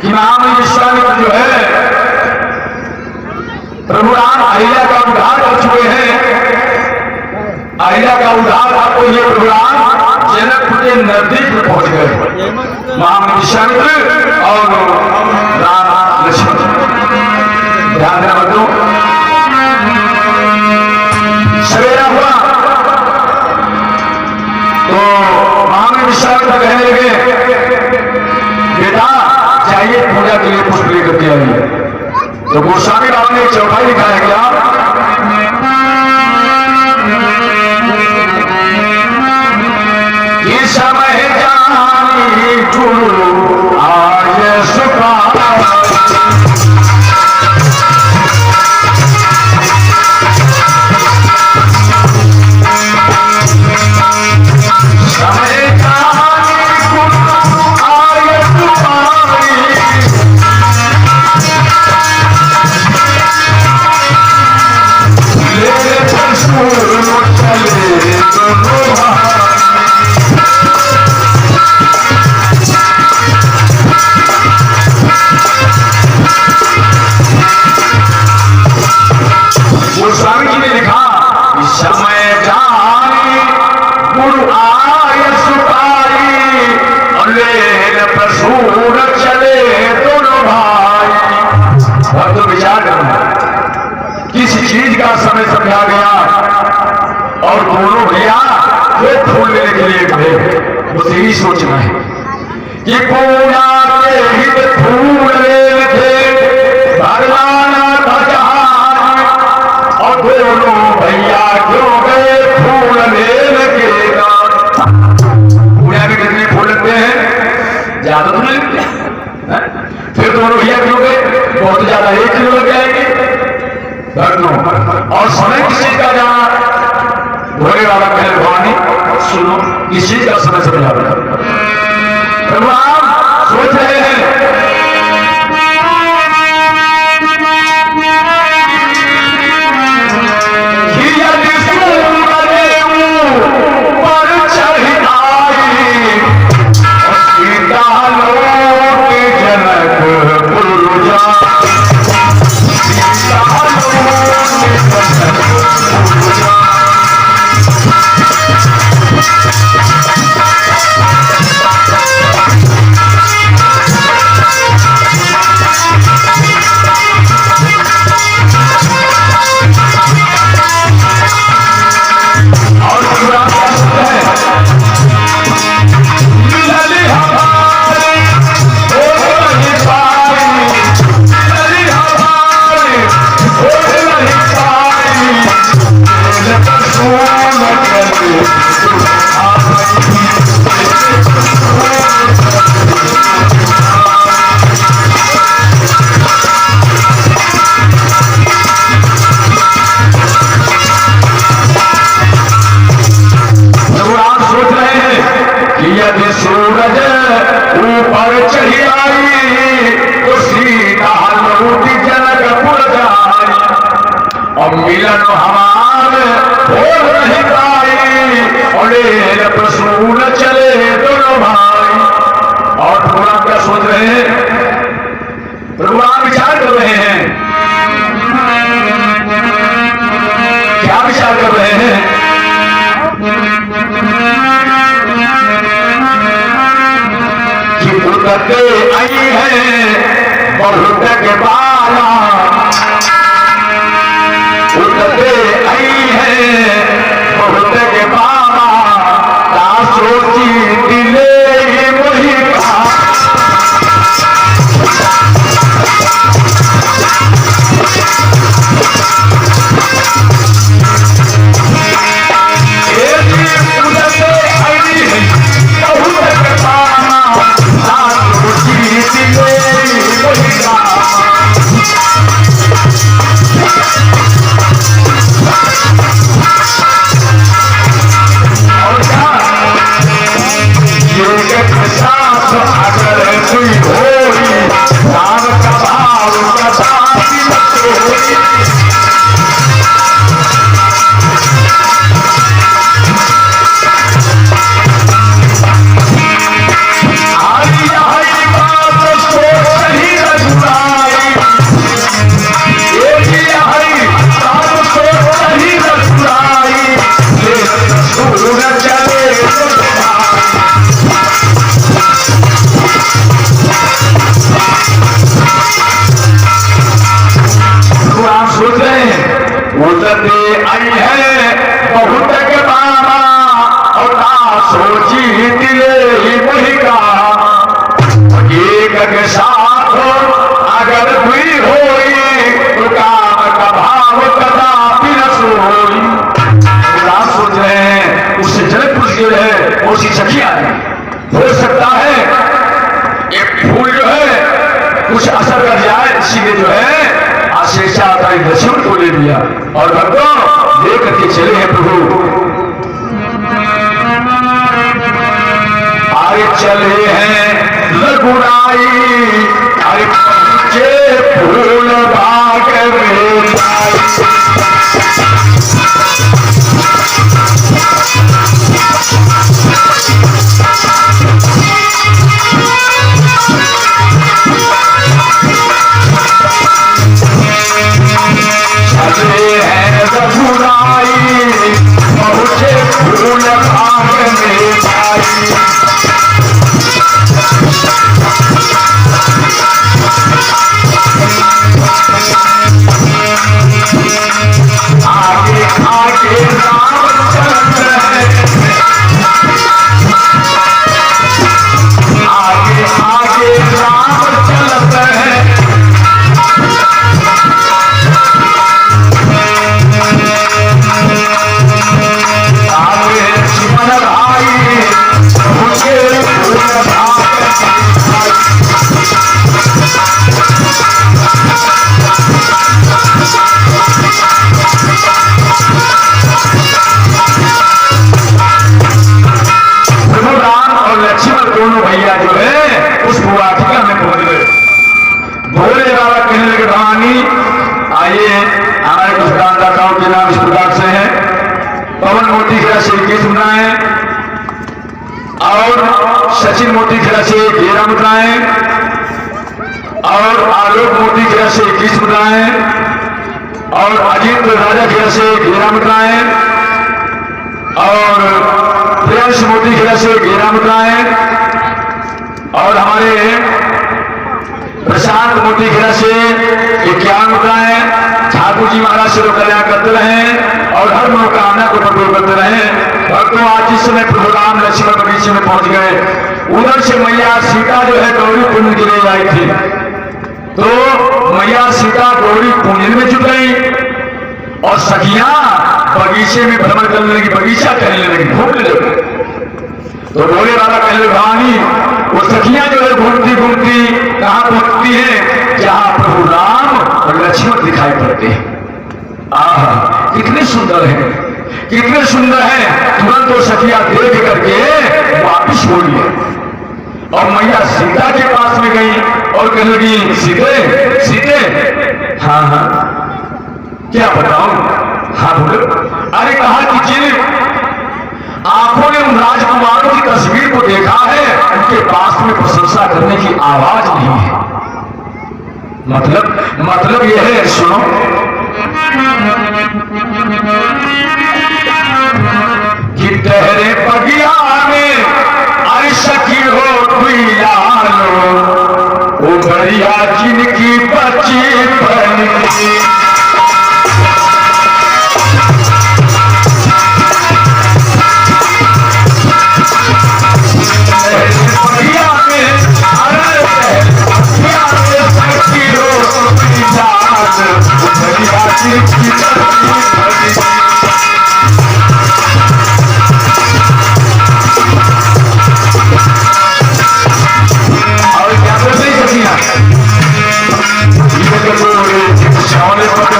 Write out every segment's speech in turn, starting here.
कि महामुनि विश्वामित्र जो है प्रभु राम अहिल्या का उद्धार कर चुके हैं। अहिल्या का उद्धार आपको ये प्रभु राम जनकपुर के नजदीक में पहुंच गए। महामुनि विश्वामित्र और राम लक्ष्मण ध्यान देना बच्चों। सवेरा हुआ तो महामुनि विश्वामित्र कहने लगे बेटा जाइए पूजा के लिए पुष्प लेकर के आइए। तो गोस्वामी बाबा ने एक चौपाई लिखा है क्या ये समय जानी गुरु आय सुपा चीज का समय समझा गया और दोनों भैया वे फूल लेने के लिए गए। मुझे ही सोचना है कि पूजा के हित फूल लेने थे भगवान भगवान और दोनों भैया क्यों गए फूल लेने के। पूजा में कितने फूल लगते हैं? ज्यादा तो नहीं लगते। फिर दोनों भैया क्यों गए? बहुत ज्यादा 1 किलो लग जाएंगे और समय किस चीज का जाना भोले बाबा कहे भवानी सुनो इस चीज का समय समझा भगवान सोच रहे हैं सूरज ऊपर चढ़ी आई तो सीता लौट जनकपुर जाई और मिलन हमार हो नहीं पाई और प्रसून चले दोनों भाई। और थोड़ा क्या सोच रहे हैं? भगवान विचार कर रहे हैं। क्या विचार कर रहे हैं? आई है बहुत के बाला उठते आई है बहुत के बाबा ता सोची दिले वही के साथ अगर कोई होई तो काम का भाव कदापि न सोई। रात सोच रहे हैं उससे जल पुरुष जो है वो सी सखिया है। हो सकता है एक फूल जो है कुछ असर कर जाए, इसीलिए जो है आशेषाधारी लक्ष्मण को ले लिया और भक्तों लेकर के चले हैं प्रभु। आगे चले हैं रघुराई, अरे पहुंचे फूल बाग में चले हैं रघुराई, पहुंचे फूल बाग में आगे आगे रामचंद्र है, आगे आगे रामचंद्र है। आगे लक्ष्मण भाई मुझे फूल भाग दोनों भैया जो है उस वाटिका में पहुंच गए। भोले बाबा कहने लगे भवानी आइए, हमारे कुछ दानदाताओं के नाम इस प्रकार से हैं। पवन मोती खेला से 21 मुद्राएं और सचिन मोती खेला से 11 मुद्राएं और आलोक मोती खेला से 21 मुद्राएं और अजीत राजा खेला से 11 मुद्राएं और प्रियांश मोती खेला से 11 मुद्राएं और हमारे प्रशांत मोती खेला से 51 मुद्राएं। ठाकुर जी महाराज से कल्याण करते रहे और हर मनोकामना को पूर्ण करते रहे। भक्तों आज जिस समय प्रभु राम लक्ष्मण बगीचे में पहुंच गए, उधर से मैया सीता जो है गौरी पुण्य के लिए आई थी, तो मैया सीता गौरी पुण्य में जुट गई और सखियां बगीचे में भ्रमण करने लगी, बगीचा टहलने लगी, घूमने लगी। तो बोले बाबा कहले भवानी वो सखियां जो है घूमती घूमती कहां पहुंचती है, जहां प्रभु राम और लक्ष्मण दिखाई पड़ते हैं। आह कितने सुंदर है, कितने सुंदर है। तुरंत वो सखियां देख करके वापिस हो लिए और मैया सीता के पास में गई और कहने लगी सीते सीते। हाँ हाँ क्या बताऊं। हाँ बोलो। अरे कहा कि जिन आंखों ने उन राजकुमारों की तस्वीर को देखा है, उनके पास में प्रशंसा करने की आवाज नहीं है। मतलब यह है, सुनो कि तेरे बगिया में अरे सखी हो कोई लालो, वो बढ़िया जिनकी बच्ची बनी और क्या बोल रही सखियां, ये तो श्यामले पत्र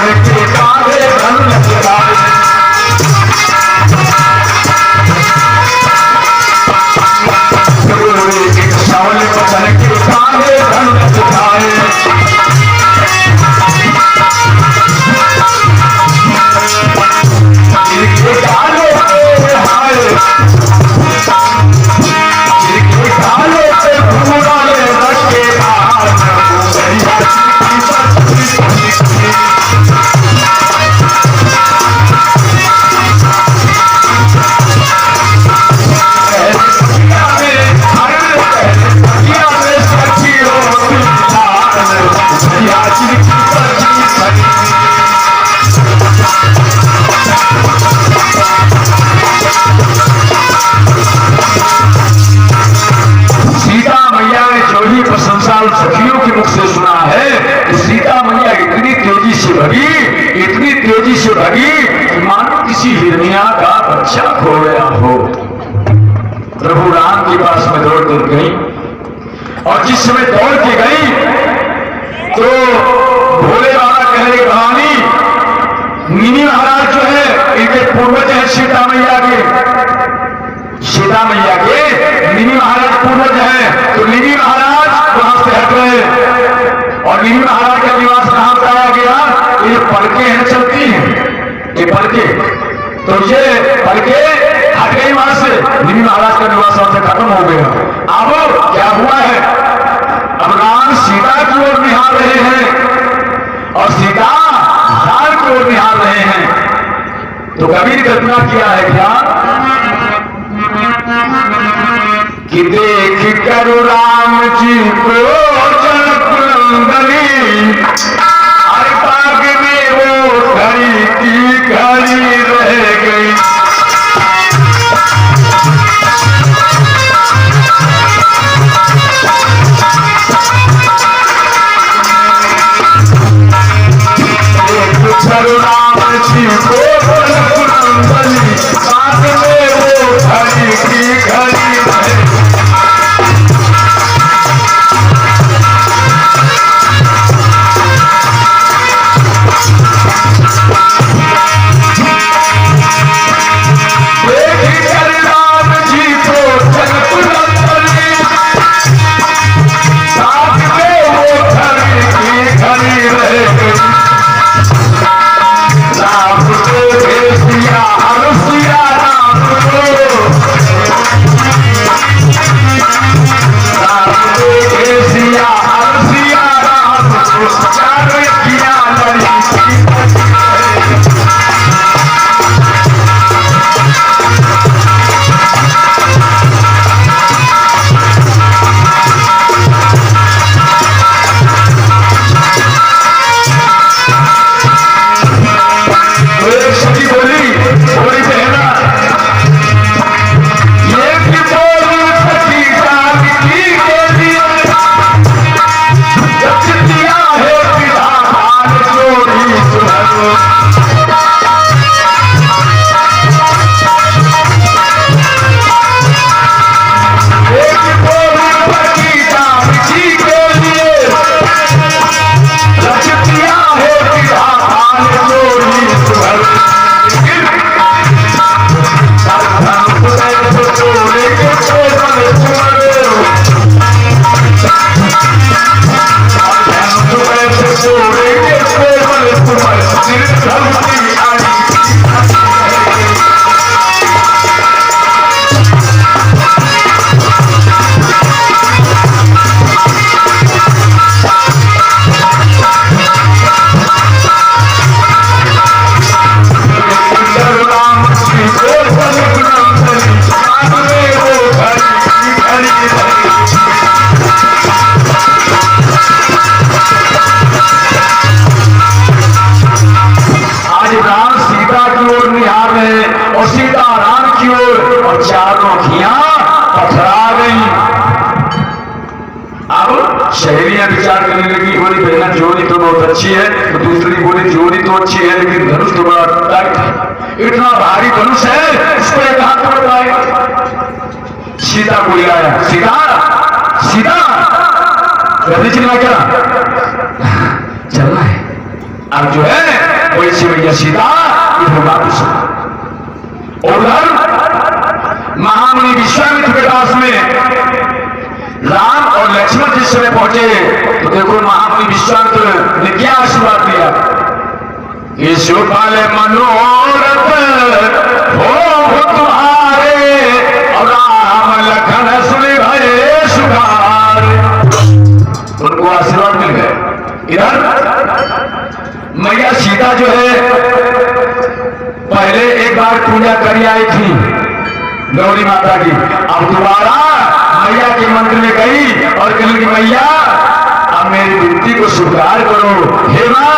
साल सखियों के मुख से सुना है कि सीता मैया इतनी तेजी से भगी, इतनी तेजी से भगी कि मानो किसी हिरनिया का बच्चा खो गया हो। प्रभु राम के पास में दौड़ कर गई, और जिस समय दौड़ के गई तो भोले बाबा कहने लगे, भवानी, निमि महाराज जो है इनके पूर्वज हैं सीता मैया के निमि महाराज पूर्वज हैं। तो निमि महाराज वहां से हट गए, और निमि महाराज का निवास कहां पाया गया? ये पलके हैं, चलती हैं ये पलके, तो ये पलके हट गई वहां से, निमि महाराज का निवास वहां से खत्म हो गया। अब क्या हुआ है? अब राम सीता की ओर निहार रहे हैं और सीता राम की ओर निहार रहे हैं। तो कबीर कल्पना किया है क्या कि देख कर राम जी को जनकनंदनी, हर बाग में वो घड़ी की घड़ी रह गई। राम जी को जनकनंदनी, बाग में वो घड़ी की घड़ी रह गई। सहेलियां विचार करने लगी, बोली बहना जोड़ी तो बहुत अच्छी है, तो दूसरी बोली जोड़ी तो अच्छी है लेकिन धनुष तो बड़ा टाइट है, इतना भारी धनुष है इसको एक हाथ में पाए। सीता को लाया, सीता सीता गले चलना क्या चलना है। अब जो है वो ऐसी भैया सीता इधर वापस उधर महामुनि विश्वामित्र के पास में राम और लक्ष्मण जिस समय पहुंचे तो देखो महामुनि विश्वामित्र ने क्या आशीर्वाद दिया, शिवपाल मनोरथ हो तुम्हारे और राम लखन सुने भये सुधारे, उनको आशीर्वाद मिल गए। इधर मैया सीता जो है पहले एक बार पूजा करी आई थी गौरी माता की, अब दोबारा मैया के मंदिर में गई और कहने की मैया अब मेरी विनती को स्वीकार करो, हे मां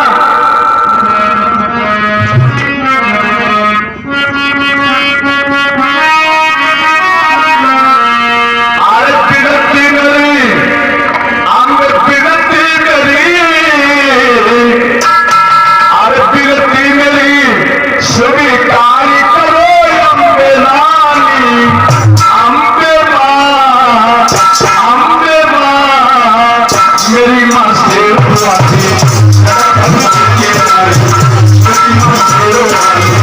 आरती मां शेरों वाली, मेरी मां शेरों वाली।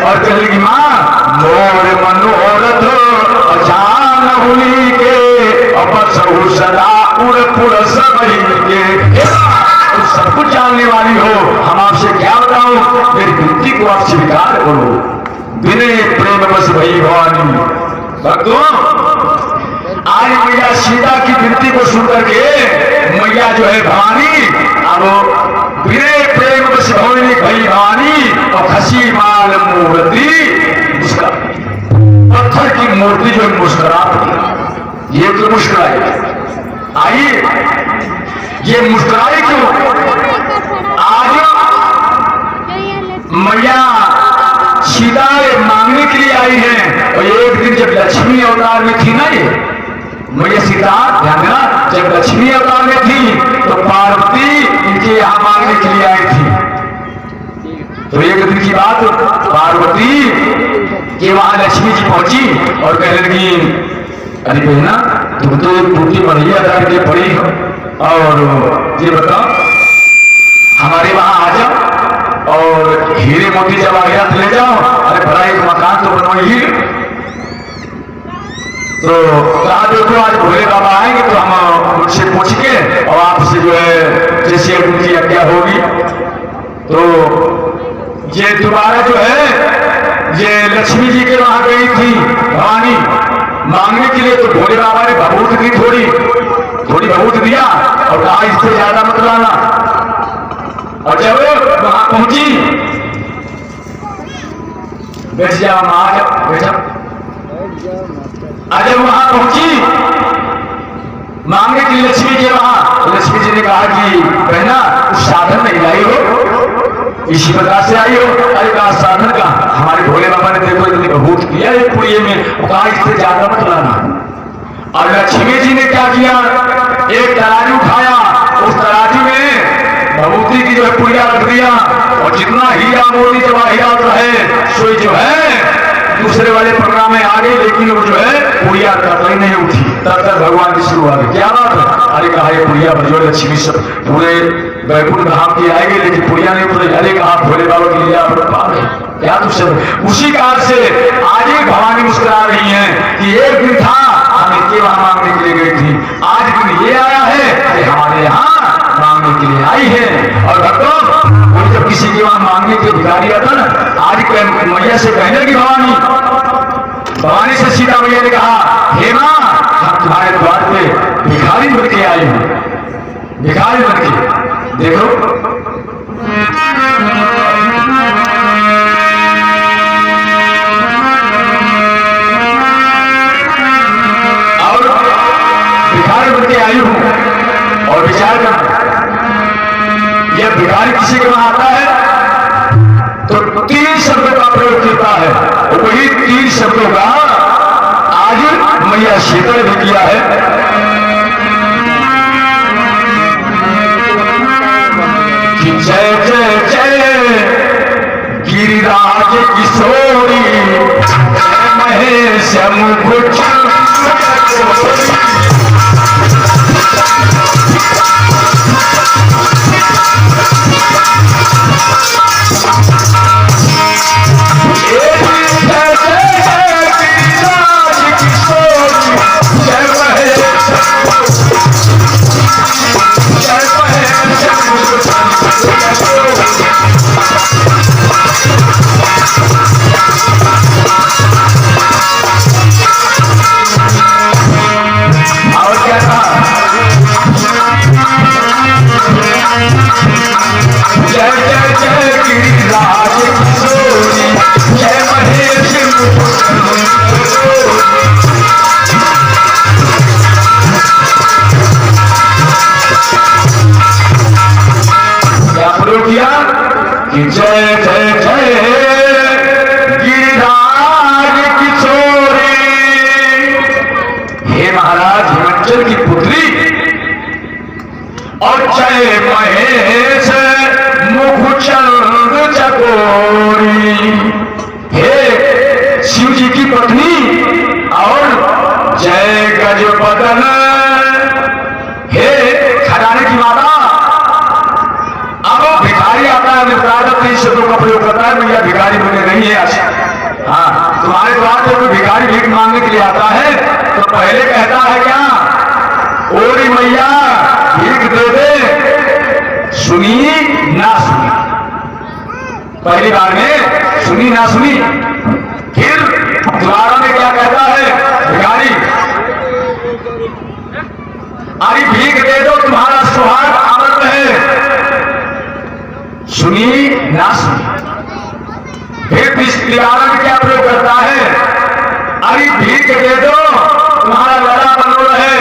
और कहेगी माँ मोर मनोरथ अजान हुई के अपसहु सदा उड़ पुरस के। सब कुछ जानने वाली हो, हम आपसे क्या बताऊं, मेरी विनती को आप स्वीकार करो। बिने प्रेम बस भई भवानी। भक्तों, आज मैया सीता की विनती को सुनकर के मैया जो है भवानी, अब बिने प्रेम बस भवानी भई भवानी और खसी माल मूर्ति, उसका पत्थर की मूर्ति जो मुस्कुरा पड़ी, ये तो मुस्कुराई। आइए, ये मुस्कुराई क्यों? आज मैया सीता मांगने के लिए आई है। और एक दिन जब लक्ष्मी अवतार में थी ना, ये मैया सीता ध्यान देना, जब लक्ष्मी अवतार में थी तो पार्वती इनके यहां मांगने के लिए आई थी। तो एक दिन की बात, पार्वती के वहां लक्ष्मी जी पहुंची और कहने लगी, अरे बहना तुम तो एक टूटी बढ़िया करके पड़ी हो, और ये बताओ हमारे वहां आ जाओ और हीरे मोती जवाहरात ले जाओ। अरे बड़ा एक मकान तो बनवाइए। तो कहा देखो आज भोले बाबा आएंगे तो हम उनसे पूछ के और आपसे जो है जैसे उनकी आज्ञा होगी। तो ये दोबारा जो है ये लक्ष्मी जी के वहां गई थी भवानी मांगने के लिए। तो भोले बाबा ने भभूत दी, थोड़ी भभूत दिया और कहा इससे ज्यादा मत लाना। और जब वहां पहुंची, बैठ जाओ मां, बैठा। जब वहां पहुंची मांगने के लिए लक्ष्मी के वहां, तो लक्ष्मी जी ने कहा कि बहना कुछ साधन नहीं लाई हो, इसी प्रकार से आई हो। अरे कहा साधन का, हमारे भोले बाबा ने देखो इतनी भभूत किया है पुड़िये में, कहा इससे ज्यादा मत लाना। और लक्ष्मी जी ने क्या किया, एक तराजू उठाया, उस तराजू में भभूति की जो है पुड़िया रख दिया, और जितना हीरा मोती जवाहरात रहे सो जो है दूसरे वाले प्रोग्राम में आ गई, लेकिन वो जो है पुड़िया कतई नहीं उठी। तब तक भगवान की शुरू आ गई। क्या बात है? अरे कहा ये पुड़िया बजो लक्ष्मी सब पूरे बैकुंठ धाम की आएगी, लेकिन पुड़िया नहीं उतरी। अरे कहा भोले बाबा की लीला पा गई क्या तुम सब। उसी कार से आज ही भवानी मुस्कुरा रही है कि एक दिन था हम इनके वहां मांगने के लिए गई थी, आज दिन ये आया है कि हमारे यहाँ मांगने के लिए आई है। और भक्तों, कोई जब किसी के वहां मांगने के भिखारी आता ना, आज मैया से कहने लगी भवानी से सीता मैया ने कहा, हे मां हम तुम्हारे द्वार पे भिखारी बन के आई हूं, भिखारी बन के। देखो और भिखारी बन के आई हूं। और विचार कर, यह भिखारी किसी के वहां आता है तो 3 शब्दों का प्रयोग करता है, वही 3 शब्दों का आज मैया सीता ने किया है। किशोरी महेश मुकुट जय जय जय गिरिराज किशोरी। हे महाराज हिमाचल की पुत्री और जय महेश मुखचंद चकोरी। हे शिव जी की पत्नी और जय गजबदन। हे खजाने की माता। अब भिखारी आता है शब्दों का प्रयोग करता है, मैया भिखारी बोले नहीं है। अच्छा हाँ, तुम्हारे द्वार पे कोई भिखारी भीख मांगने के लिए आता है तो पहले कहता है क्या, ओरी मैया भीख दे दे, सुनी ना सुनी। पहली बार में सुनी ना सुनी। फिर द्वारा में क्या कहता है भिखारी, अरे भीख दे दो तुम्हारा सुहाग अमर है, सुनी ना सुनी। फिर दीवारा में क्या प्रयोग करता है, अरे भीख दे दो तुम्हारा लड़ा बनो रहे।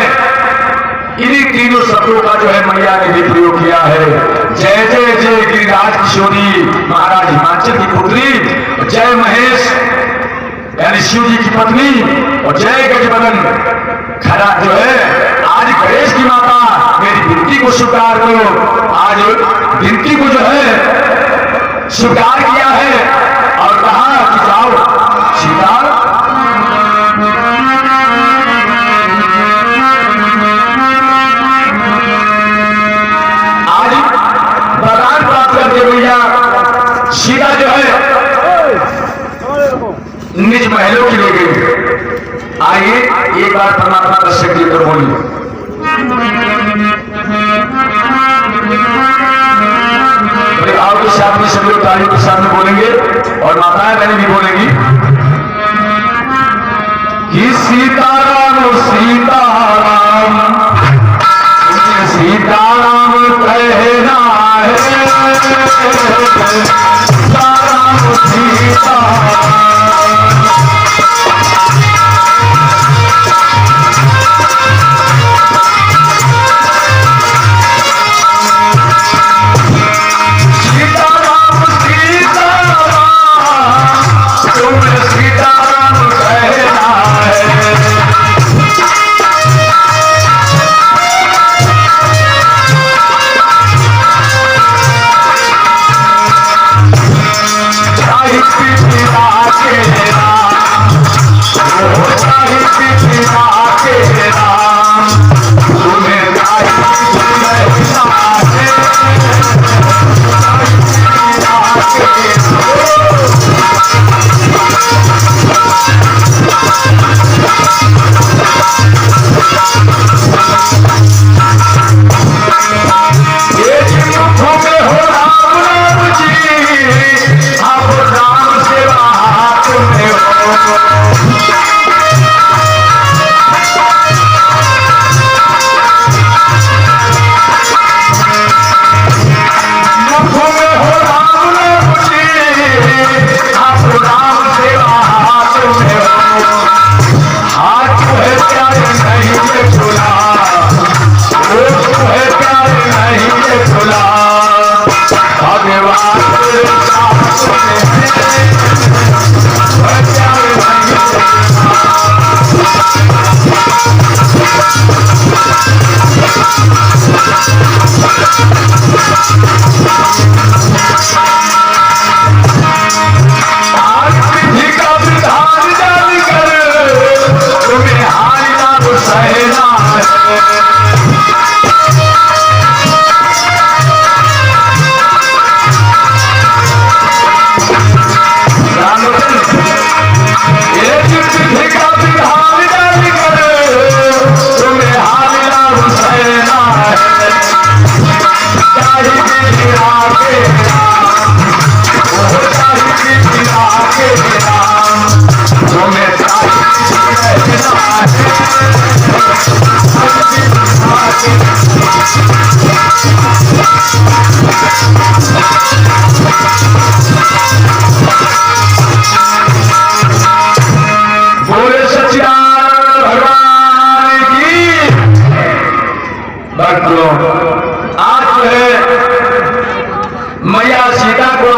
इन्हीं तीनों शब्दों का जो है मैया ने भी प्रयोग किया है। जय जय जय गिरिराज किशोरी महाराज हिमाचल की पुत्री, जय महेश यानी शिव जी की पत्नी और जय गजबदन खरा जो है। आज गणेश की माता मेरी विनती को स्वीकार करो। आज विनती को जो है स्वीकार किया है और कहा कि जाओ सीता आज वरदान प्राप्त करके भैया सीता जो है निज महलों की ले गई। आइए एक बार परमात्मा दर्शक जी तो बोलिए। भाव के साथ में सभी लोग तालियों के साथ में बोलेंगे और माताएं बहनें भी बोलेंगी कि सीताराम सीताराम सीताराम कहना है, सीताराम सीताराम।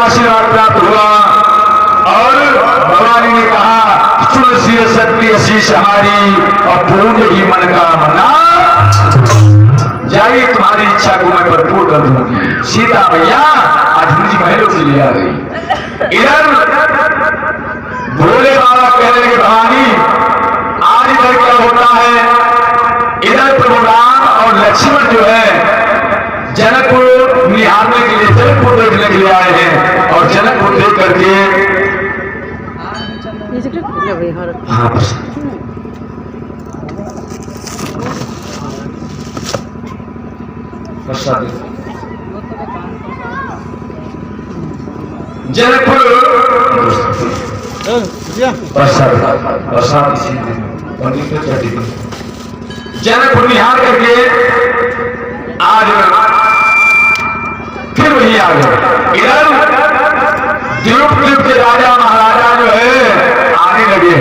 आशीर्वाद प्राप्त हुआ और भवानी ने कहा सुन सी शक्ति आशीष हमारी और पूर्ण ही मन का मना जाइए, तुम्हारी इच्छा को मैं भरपूर कर दूंगी। सीता मैया आज मुझे महलों से ले आ गई। इधर भोले बाबा कहने लगे भवानी आज इधर क्या होता है। इधर प्रभु राम और लक्ष्मण जो है जनकपुर निहारने के लिए, जनकपुर देखने के लिए आए हैं और जनकपुर देख करके हाँ जनकपुर जनकपुर निहार करके आज फिर वही आ गए। इधर द्वीप के राजा महाराजा जो है आने लगे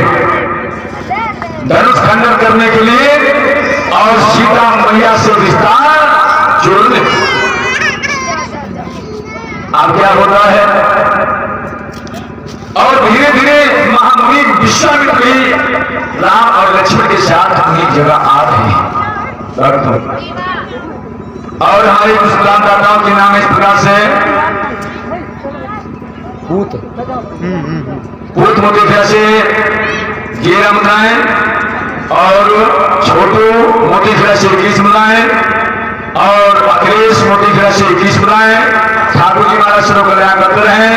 धनुष खंडन करने के लिए और सीता मैया से रिश्ता जोड़ने। अब क्या होता है और धीरे धीरे महामुनि विश्वामित्र भी राम और लक्ष्मण के साथ अपनी जगह आ रहे हैं। और हमारे मुस्लिम दाताओं के नाम इस प्रकार से पूत मोती से 11 मुद्राएं और छोटू मोती से 21 मुद्राएं और अखिलेश मोती से 21 मुद्राएं। ठाकुर जी महाराज सर्व कल्याण करते रहे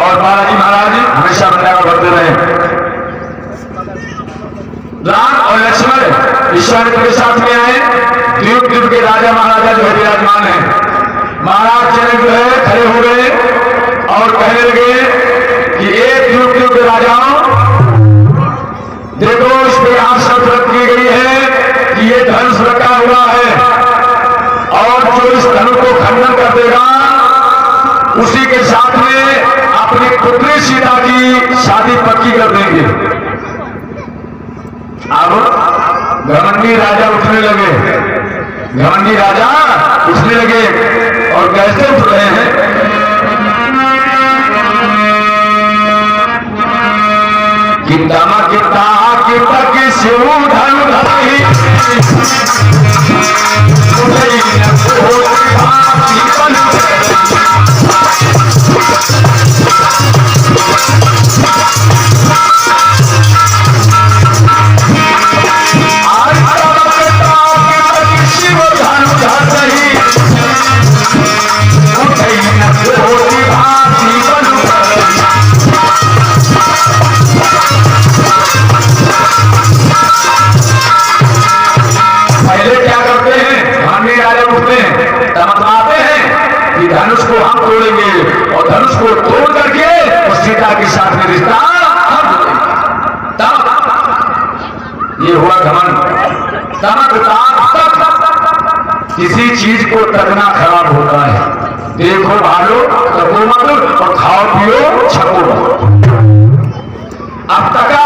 और बालाजी महाराज हमेशा बंदा करते रहे। राम और लक्ष्मण विश्वामित्र के साथ में आए। द्वीप के राजा महाराजा जो है विराजमान है। महाराज जनक जो है खड़े हो गए और कहने लगे कि एक द्वीप के राजाओं देखो इस पे यहां शर्त रख की गई है कि ये धनुष रखा हुआ है और जो इस धनुष को खंडन कर देगा उसी के साथ में अपनी पुत्री सीता की शादी पक्की कर देंगे। अब घमंडी राजा उठने लगे, घमंडी राजा उठने लगे और कैसे उठ रहे हैं कि दमा किता कि तक शिव धन धरी धनुष को हम तोड़ेंगे और धनुष को तोड़ करके उस सीता के साथ में रिश्ता तब ये हुआ घमंड। किसी चीज को तकना खराब होता है। देखो भालो तको मत और खाओ पियो छको। अब तका